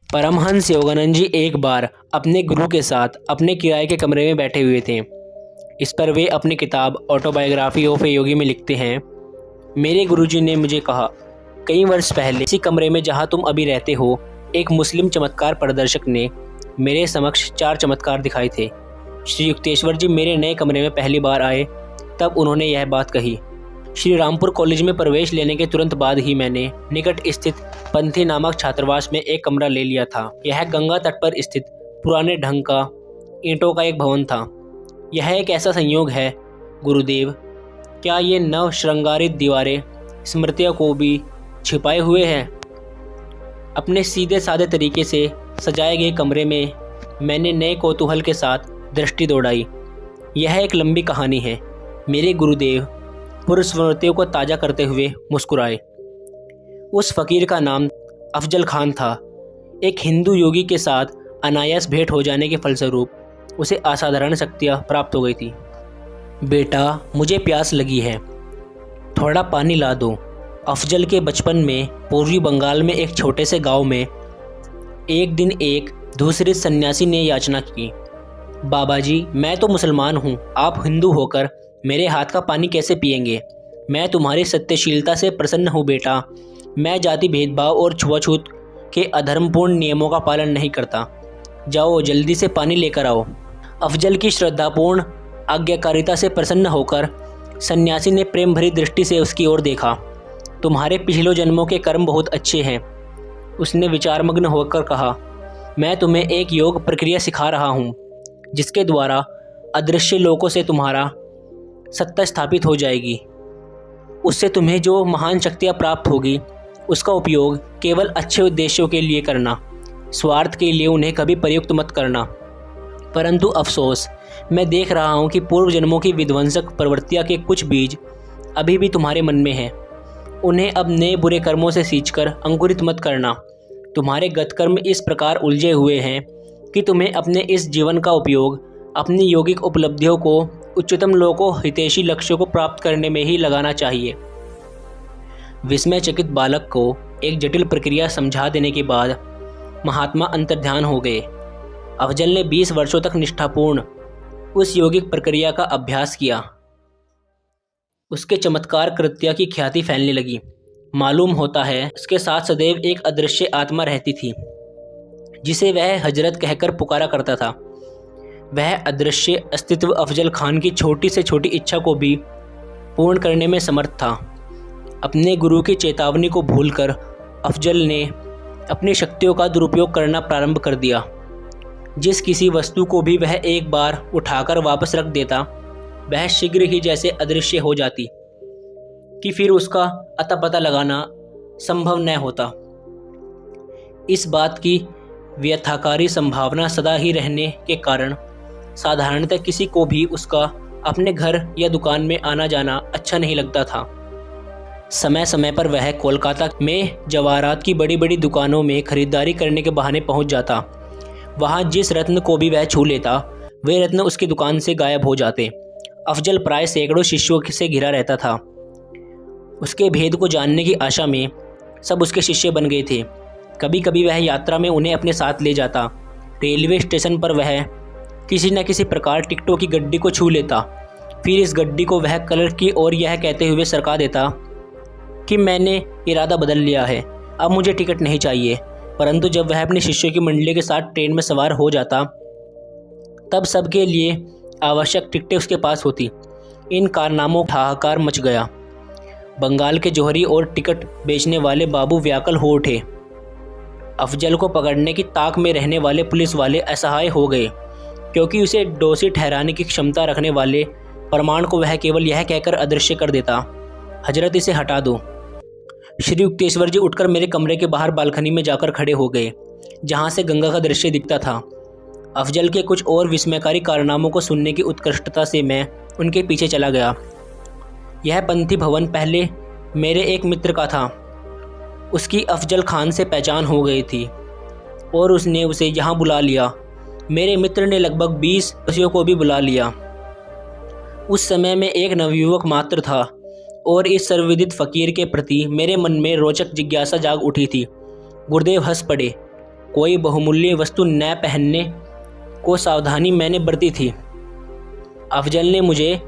परमहंस योगानंद जी एक बार अपने गुरु के साथ अपने किराए के कमरे में बैठे हुए थे। इस पर वे अपनी किताब ऑटोबायोग्राफी ऑफ ए योगी में लिखते हैं, मेरे गुरुजी ने मुझे कहा, कई वर्ष पहले इसी कमरे में जहां तुम अभी रहते हो, एक मुस्लिम चमत्कार प्रदर्शक ने मेरे समक्ष 4 चमत्कार दिखाए थे। श्री युक्तेश्वर जी मेरे नए कमरे में पहली बार आए, तब उन्होंने यह बात कही। श्री रामपुर कॉलेज में प्रवेश लेने के तुरंत बाद ही मैंने निकट स्थित पंथी नामक छात्रावास में एक कमरा ले लिया था। यह गंगा तट पर स्थित पुराने ढंग का ईंटों का एक भवन था। यह एक ऐसा संयोग है गुरुदेव, क्या ये नव श्रृंगारित दीवारें स्मृतियों को भी छिपाए हुए हैं। अपने सीधे साधे तरीके से सजाए गए कमरे में मैंने नए कौतूहल के साथ दृष्टि दौड़ाई। यह एक लंबी कहानी है। मेरे गुरुदेव पूर्व स्मृतियों को ताज़ा करते हुए मुस्कुराए। उस फकीर का नाम अफजल खान था। एक हिंदू योगी के साथ अनायास भेंट हो जाने के फलस्वरूप उसे असाधारण शक्तियाँ प्राप्त हो गई थी। बेटा, मुझे प्यास लगी है, थोड़ा पानी ला दो। अफजल के बचपन में पूर्वी बंगाल में एक छोटे से गांव में एक दिन एक दूसरे सन्यासी ने याचना की, बाबा जी, मैं तो मुसलमान हूँ, आप हिंदू होकर मेरे हाथ का पानी कैसे पिएंगे। मैं तुम्हारी सत्यशीलता से प्रसन्न हूँ बेटा। मैं जाति भेदभाव और छुआछूत के अधर्मपूर्ण नियमों का पालन नहीं करता। जाओ जल्दी से पानी लेकर आओ। अफजल की श्रद्धापूर्ण आज्ञाकारिता से प्रसन्न होकर सन्यासी ने प्रेम भरी दृष्टि से उसकी ओर देखा। तुम्हारे पिछले जन्मों के कर्म बहुत अच्छे हैं, उसने विचारमग्न होकर कहा। मैं तुम्हें एक योग प्रक्रिया सिखा रहा हूँ जिसके द्वारा अदृश्य लोकों से तुम्हारा सत्ता स्थापित हो जाएगी। उससे तुम्हें जो महान शक्तियाँ प्राप्त होगी उसका उपयोग केवल अच्छे उद्देश्यों के लिए करना, स्वार्थ के लिए उन्हें कभी प्रयुक्त मत करना। परंतु अफसोस, मैं देख रहा हूँ कि पूर्व जन्मों की विध्वंसक प्रवृत्तियाँ के कुछ बीज अभी भी तुम्हारे मन में हैं। उन्हें अब नए बुरे कर्मों से सींचकर अंकुरित मत करना। तुम्हारे गतकर्म इस प्रकार उलझे हुए हैं कि तुम्हें अपने इस जीवन का उपयोग अपनी यौगिक उपलब्धियों को उच्चतम लोकों हितैषी लक्ष्यों को प्राप्त करने में ही लगाना चाहिए। विस्मयचकित बालक को एक जटिल प्रक्रिया समझा देने के बाद महात्मा अंतर्ध्यान हो गए। अफजल ने 20 वर्षों तक निष्ठापूर्ण उस यौगिक प्रक्रिया का अभ्यास किया। उसके चमत्कार कृत्य की ख्याति फैलने लगी। मालूम होता है उसके साथ सदैव एक अदृश्य आत्मा रहती थी जिसे वह हजरत कहकर पुकारा करता था। वह अदृश्य अस्तित्व अफजल खान की छोटी से छोटी इच्छा को भी पूर्ण करने में समर्थ था। अपने गुरु की चेतावनी को भूलकर अफजल ने अपनी शक्तियों का दुरुपयोग करना प्रारंभ कर दिया। जिस किसी वस्तु को भी वह एक बार उठाकर वापस रख देता, वह शीघ्र ही जैसे अदृश्य हो जाती कि फिर उसका अता पता लगाना संभव न होता। इस बात की व्यथाकारी संभावना सदा ही रहने के कारण साधारणतः किसी को भी उसका अपने घर या दुकान में आना जाना अच्छा नहीं लगता था। समय समय पर वह कोलकाता में जवाहरात की बड़ी बड़ी दुकानों में खरीदारी करने के बहाने पहुंच जाता। वहां जिस रत्न को भी वह छू लेता, वे रत्न उसकी दुकान से गायब हो जाते। अफजल प्राय सैकड़ों शिष्यों से घिरा रहता था। उसके भेद को जानने की आशा में सब उसके शिष्य बन गए थे। कभी कभी वह यात्रा में उन्हें अपने साथ ले जाता। रेलवे स्टेशन पर वह किसी न किसी प्रकार टिकटों की गड्डी को छू लेता। फिर इस गड्डी को वह कलर की और यह कहते हुए सरका देता कि मैंने इरादा बदल लिया है, अब मुझे टिकट नहीं चाहिए। परंतु जब वह अपने शिष्यों की मंडली के साथ ट्रेन में सवार हो जाता, तब सबके लिए आवश्यक टिकटें उसके पास होती। इन कारनामों का हाहाकार मच गया। बंगाल के जौहरी और टिकट बेचने वाले बाबू व्याकुल हो उठे। अफजल को पकड़ने की ताक में रहने वाले पुलिस वाले असहाय हो गए, क्योंकि उसे दोषी ठहराने की क्षमता रखने वाले प्रमाण को वह केवल यह कहकर अदृश्य कर देता, हजरत इसे हटा दो। श्री युक्तेश्वर जी उठकर मेरे कमरे के बाहर बालकनी में जाकर खड़े हो गए, जहाँ से गंगा का दृश्य दिखता था। अफजल के कुछ और विस्मयकारी कारनामों को सुनने की उत्कृष्टता से मैं उनके पीछे चला गया। यह पंथी भवन पहले मेरे एक मित्र का था। उसकी अफजल खान से पहचान हो गई थी और उसने उसे यहाँ बुला लिया। मेरे मित्र ने लगभग 20 पड़ोसियों को भी बुला लिया। उस समय मैं एक नवयुवक मात्र था और इस सर्वविदित फकीर के प्रति मेरे मन में रोचक जिज्ञासा जाग उठी थी। गुरुदेव हंस पड़े। कोई बहुमूल्य वस्तु न पहनने को सावधानी मैंने बरती थी। अफजल ने मुझे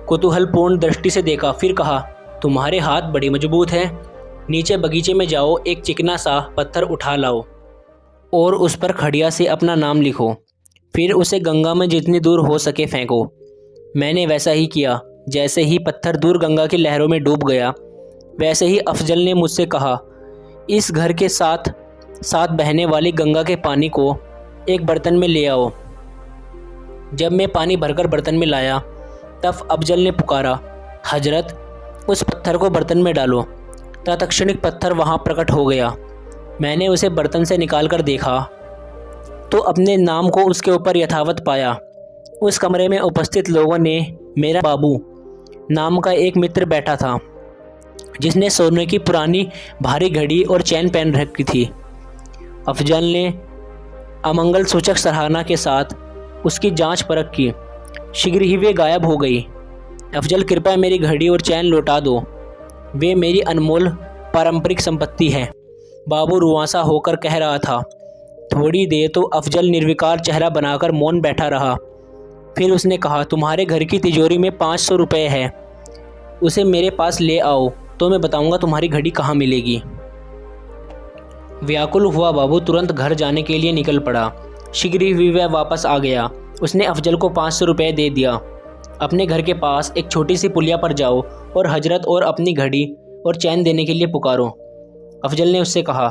कुतूहलपूर्ण दृष्टि से देखा, फिर कहा, तुम्हारे हाथ बड़े मजबूत हैं। नीचे बगीचे में जाओ, एक चिकना सा पत्थर उठा लाओ और उस पर खड़िया से अपना नाम लिखो, फिर उसे गंगा में जितनी दूर हो सके फेंको। मैंने वैसा ही किया। जैसे ही पत्थर दूर गंगा की लहरों में डूब गया, वैसे ही अफजल ने मुझसे कहा, इस घर के साथ साथ बहने वाली गंगा के पानी को एक बर्तन में ले आओ। जब मैं पानी भरकर बर्तन में लाया, तब अफजल ने पुकारा, हजरत, उस पत्थर को बर्तन में डालो। तत्क्षणिक पत्थर वहाँ प्रकट हो गया। मैंने उसे बर्तन से निकाल कर देखा तो अपने नाम को उसके ऊपर यथावत पाया। उस कमरे में उपस्थित लोगों ने मेरा बाबू नाम का एक मित्र बैठा था, जिसने सोने की पुरानी भारी घड़ी और चैन पहन रखी थी। अफजल ने अमंगल सूचक सराहना के साथ उसकी जांच परख की। शीघ्र ही वे गायब हो गई। अफजल, कृपया मेरी घड़ी और चैन लौटा दो, वे मेरी अनमोल पारंपरिक संपत्ति है, बाबू रुआंसा होकर कह रहा था। थोड़ी देर तो अफजल निर्विकार चेहरा बनाकर मौन बैठा रहा। फिर उसने कहा, तुम्हारे घर की तिजोरी में 500 रुपये है, उसे मेरे पास ले आओ तो मैं बताऊंगा तुम्हारी घड़ी कहाँ मिलेगी। व्याकुल हुआ बाबू तुरंत घर जाने के लिए निकल पड़ा। शीघ्र ही वह वापस आ गया। उसने अफजल को 500 रुपये दे दिया। अपने घर के पास एक छोटी सी पुलिया पर जाओ और हजरत और अपनी घड़ी और चैन देने के लिए पुकारो। अफजल ने उससे कहा।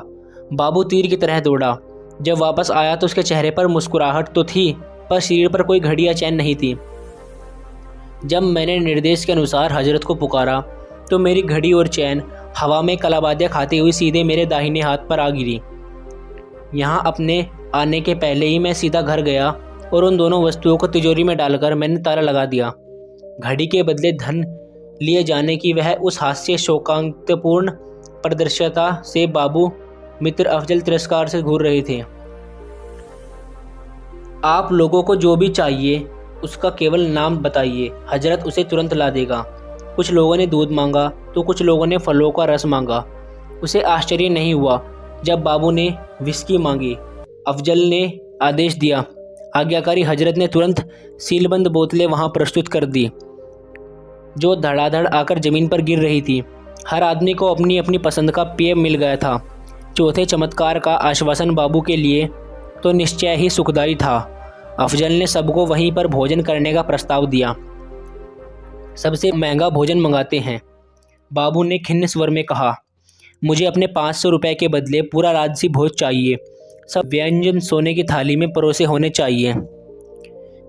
बाबू तीर की तरह दौड़ा। जब वापस आया तो उसके चेहरे पर मुस्कुराहट तो थी, पर शरीर पर कोई घड़ी या चैन नहीं थी। जब मैंने निर्देश के अनुसार हजरत को पुकारा तो मेरी घड़ी और चैन हवा में कलाबादियाँ खाती हुई सीधे मेरे दाहिने हाथ पर आ गिरी। यहाँ अपने आने के पहले ही मैं सीधा घर गया और उन दोनों वस्तुओं को तिजोरी में डालकर मैंने ताला लगा दिया। घड़ी के बदले धन लिए जाने की वह उस हास्य शोकांतपूर्ण प्रदर्शता से बाबू मित्र अफजल तिरस्कार से घूर रहे थे। आप लोगों को जो भी चाहिए उसका केवल नाम बताइए, हजरत उसे तुरंत ला देगा। कुछ लोगों ने दूध मांगा तो कुछ लोगों ने फलों का रस मांगा। उसे आश्चर्य नहीं हुआ जब बाबू ने विस्की मांगी। अफजल ने आदेश दिया। आज्ञाकारी हजरत ने तुरंत सीलबंद बोतलें वहां प्रस्तुत कर दी, जो धड़ाधड़ आकर ज़मीन पर गिर रही थी। हर आदमी को अपनी अपनी पसंद का पेय मिल गया था। चौथे चमत्कार का आश्वासन बाबू के लिए तो निश्चय ही सुखदायी था। अफजल ने सबको वहीं पर भोजन करने का प्रस्ताव दिया। सबसे महंगा भोजन मंगाते हैं, बाबू ने खिन्न स्वर में कहा। मुझे अपने 500 रुपये के बदले पूरा राजसी भोज चाहिए। सब व्यंजन सोने की थाली में परोसे होने चाहिए।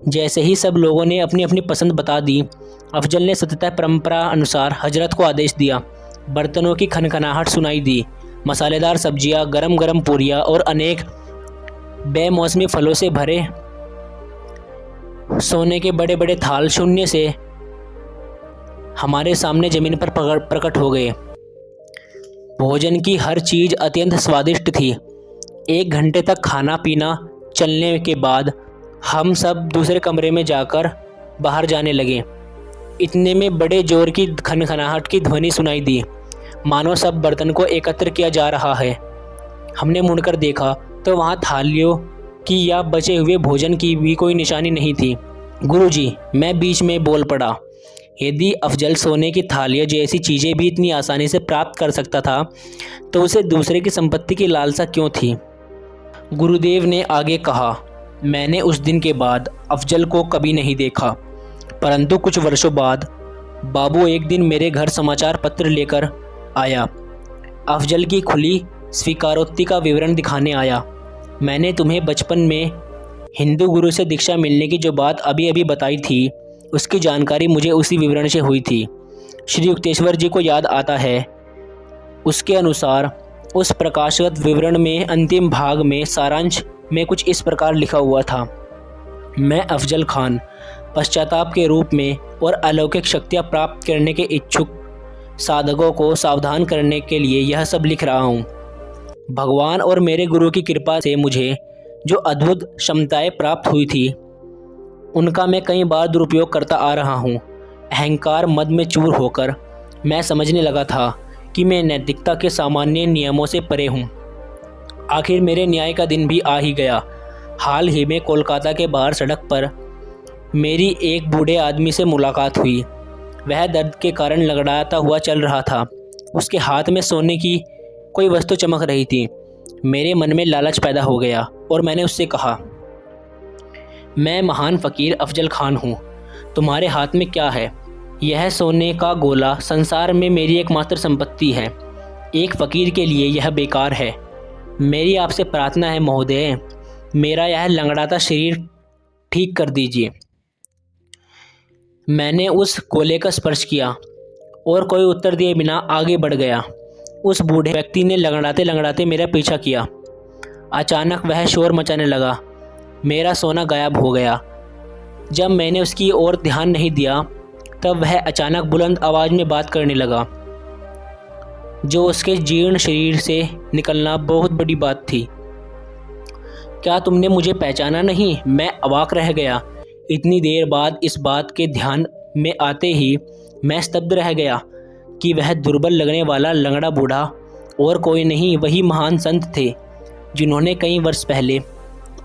जैसे ही सब लोगों ने अपनी अपनी पसंद बता दी, अफजल ने सततः परंपरा अनुसार हजरत को आदेश दिया। बर्तनों की खनखनाहट सुनाई दी। मसालेदार सब्जियां, गरम गरम पूरियां और अनेक बेमौसमी फलों से भरे सोने के बड़े बड़े थाल शून्य से हमारे सामने ज़मीन पर प्रकट हो गए। भोजन की हर चीज़ अत्यंत स्वादिष्ट थी। 1 घंटे तक खाना पीना चलने के बाद हम सब दूसरे कमरे में जाकर बाहर जाने लगे। इतने में बड़े जोर की खनखनाहट की ध्वनि सुनाई दी, मानो सब बर्तन को एकत्र किया जा रहा है। हमने मुड़कर देखा तो वहाँ थालियों की या बचे हुए भोजन की भी कोई निशानी नहीं थी। गुरुजी, मैं बीच में बोल पड़ा, यदि अफजल सोने की थालियाँ जैसी चीज़ें भी इतनी आसानी से प्राप्त कर सकता था तो उसे दूसरे की संपत्ति की लालसा क्यों थी? गुरुदेव ने आगे कहा, मैंने उस दिन के बाद अफजल को कभी नहीं देखा, परंतु कुछ वर्षों बाद बाबू एक दिन मेरे घर समाचार पत्र लेकर आया। अफजल की खुली स्वीकारोक्ति का विवरण दिखाने आया। मैंने तुम्हें बचपन में हिंदू गुरु से दीक्षा मिलने की जो बात अभी अभी बताई थी, उसकी जानकारी मुझे उसी विवरण से हुई थी। श्री युक्तेश्वर जी को याद आता है, उसके अनुसार उस प्रकाशगत विवरण में अंतिम भाग में सारांश में कुछ इस प्रकार लिखा हुआ था। मैं अफजल खान पश्चाताप के रूप में और अलौकिक शक्तियाँ प्राप्त करने के इच्छुक साधकों को सावधान करने के लिए यह सब लिख रहा हूँ। भगवान और मेरे गुरु की कृपा से मुझे जो अद्भुत क्षमताएं प्राप्त हुई थी, उनका मैं कई बार दुरुपयोग करता आ रहा हूँ। अहंकार मद में चूर होकर मैं समझने लगा था कि मैं नैतिकता के सामान्य नियमों से परे हूँ। आखिर मेरे न्याय का दिन भी आ ही गया। हाल ही में कोलकाता के बाहर सड़क पर मेरी एक बूढ़े आदमी से मुलाकात हुई। वह दर्द के कारण लंगड़ाता हुआ चल रहा था। उसके हाथ में सोने की कोई वस्तु चमक रही थी। मेरे मन में लालच पैदा हो गया और मैंने उससे कहा, मैं महान फ़कीर अफजल खान हूँ, तुम्हारे हाथ में क्या है? यह सोने का गोला संसार में मेरी एकमात्र संपत्ति है। एक फ़कीर के लिए यह बेकार है। मेरी आपसे प्रार्थना है महोदय, मेरा यह लंगड़ाता शरीर ठीक कर दीजिए। मैंने उस गोले का स्पर्श किया और कोई उत्तर दिए बिना आगे बढ़ गया। उस बूढ़े व्यक्ति ने लंगड़ाते लंगड़ाते मेरा पीछा किया। अचानक वह शोर मचाने लगा। मेरा सोना गायब हो गया। जब मैंने उसकी ओर ध्यान नहीं दिया तब वह अचानक बुलंद आवाज़ में बात करने लगा। जो उसके जीर्ण शरीर से निकलना बहुत बड़ी बात थी। क्या तुमने मुझे पहचाना नहीं? मैं अवाक रह गया। इतनी देर बाद इस बात के ध्यान में आते ही मैं स्तब्ध रह गया कि वह दुर्बल लगने वाला लंगड़ा बूढ़ा और कोई नहीं, वही महान संत थे जिन्होंने कई वर्ष पहले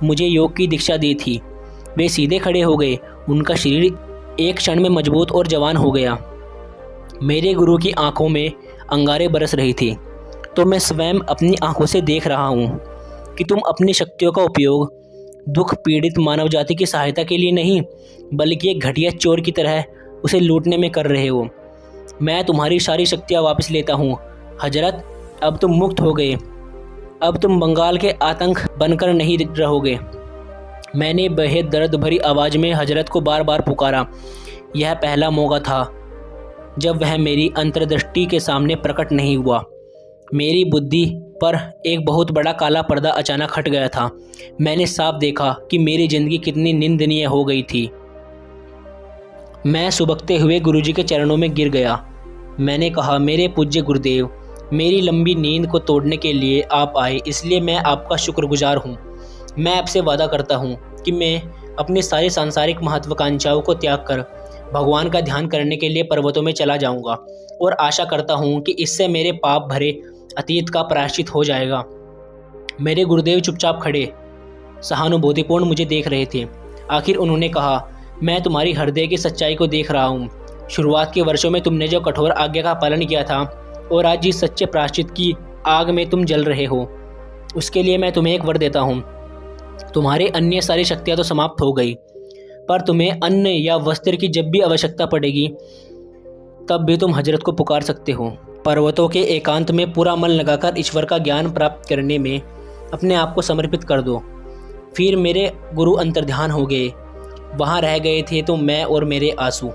मुझे योग की दीक्षा दी थी। वे सीधे खड़े हो गए। उनका शरीर एक क्षण में मजबूत और जवान हो गया। मेरे गुरु की आंखों में अंगारे बरस रही थी। तो मैं स्वयं अपनी आंखों से देख रहा हूँ कि तुम अपनी शक्तियों का उपयोग दुख पीड़ित मानव जाति की सहायता के लिए नहीं, बल्कि एक घटिया चोर की तरह उसे लूटने में कर रहे हो। मैं तुम्हारी सारी शक्तियाँ वापस लेता हूँ हजरत। अब तुम मुक्त हो गए। अब तुम बंगाल के आतंक बनकर नहीं रहोगे। मैंने बेहद दर्द भरी आवाज़ में हजरत को बार बार पुकारा। यह पहला मौका था जब वह मेरी अंतर्दृष्टि के सामने प्रकट नहीं हुआ। मेरी बुद्धि पर एक बहुत बड़ा काला पर्दा अचानक हट गया था। मैंने साफ देखा कि मेरी ज़िंदगी कितनी निंदनीय हो गई थी। मैं सुबकते हुए गुरुजी के चरणों में गिर गया। मैंने कहा, मेरे पूज्य गुरुदेव, मेरी लंबी नींद को तोड़ने के लिए आप आए, इसलिए मैं आपका शुक्रगुजार हूँ। मैं आपसे वादा करता हूँ कि मैं अपनी सारी सांसारिक महत्वाकांक्षाओं को त्याग कर भगवान का ध्यान करने के लिए पर्वतों में चला जाऊँगा और आशा करता हूँ कि इससे मेरे पाप भरे अतीत का प्रायश्चित हो जाएगा। मेरे गुरुदेव चुपचाप खड़े सहानुभूतिपूर्ण मुझे देख रहे थे। आखिर उन्होंने कहा, मैं तुम्हारी हृदय की सच्चाई को देख रहा हूँ। शुरुआत के वर्षों में तुमने जो कठोर आज्ञा का पालन किया था और आज जिस सच्चे प्रायश्चित की आग में तुम जल रहे हो, उसके लिए मैं तुम्हें एक वर देता हूँ। तुम्हारे अन्य सारी शक्तियाँ तो समाप्त हो गई, पर तुम्हें अन्न या वस्त्र की जब भी आवश्यकता पड़ेगी तब भी तुम हजरत को पुकार सकते हो। पर्वतों के एकांत में पूरा मन लगाकर ईश्वर का ज्ञान प्राप्त करने में अपने आप को समर्पित कर दो। फिर मेरे गुरु अंतर्ध्यान हो गए। वहाँ रह गए थे तो मैं और मेरे आंसू।